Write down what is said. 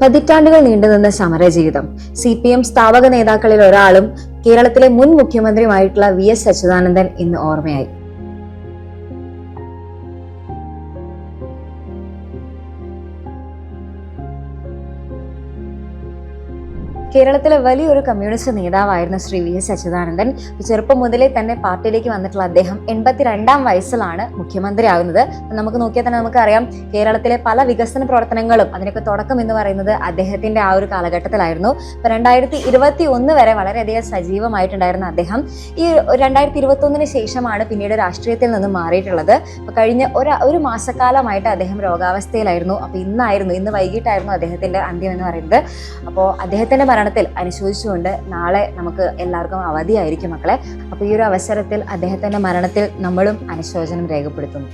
പതിറ്റാണ്ടുകൾ നീണ്ടുനിന്ന സമരജീവിതം. CPM സ്ഥാപക നേതാക്കളിൽ ഒരാളും കേരളത്തിലെ മുൻ മുഖ്യമന്ത്രിയുമായിട്ടുള്ള VS അച്യുതാനന്ദൻ ഇന്ന് ഓർമ്മയായി. കേരളത്തിലെ വലിയൊരു കമ്മ്യൂണിസ്റ്റ് നേതാവായിരുന്നു ശ്രീ VS അച്യുതാനന്ദൻ. ചെറുപ്പം മുതലേ തന്നെ പാർട്ടിയിലേക്ക് വന്നിട്ടുള്ള അദ്ദേഹം 82-ാം വയസ്സിലാണ് മുഖ്യമന്ത്രിയാകുന്നത്. നമുക്ക് നോക്കിയാൽ തന്നെ നമുക്കറിയാം, കേരളത്തിലെ പല വികസന പ്രവർത്തനങ്ങളും അതിനൊക്കെ തുടക്കം എന്ന് പറയുന്നത് അദ്ദേഹത്തിന്റെ ആ ഒരു കാലഘട്ടത്തിലായിരുന്നു. 2021 വരെ വളരെയധികം സജീവമായിട്ടുണ്ടായിരുന്ന അദ്ദേഹം ഈ 2021 ശേഷമാണ് പിന്നീട് രാഷ്ട്രീയത്തിൽ നിന്ന് മാറിയിട്ടുള്ളത്. കഴിഞ്ഞ ഒരു മാസക്കാലമായിട്ട് അദ്ദേഹം രോഗാവസ്ഥയിലായിരുന്നു. അപ്പോൾ ഇന്ന് വൈകിട്ടായിരുന്നു അദ്ദേഹത്തിന്റെ അന്ത്യം എന്ന് പറയുന്നത്. അപ്പോൾ അദ്ദേഹത്തിന്റെ മരണത്തിൽ അനുശോചിച്ചുകൊണ്ട് നാളെ നമുക്ക് എല്ലാവർക്കും അവധിയായിരിക്കും മക്കളെ. അപ്പോൾ ഈ ഒരു അവസരത്തിൽ അദ്ദേഹത്തിന്റെ മരണത്തിൽ നമ്മളും അനുശോചനം രേഖപ്പെടുത്തുന്നു.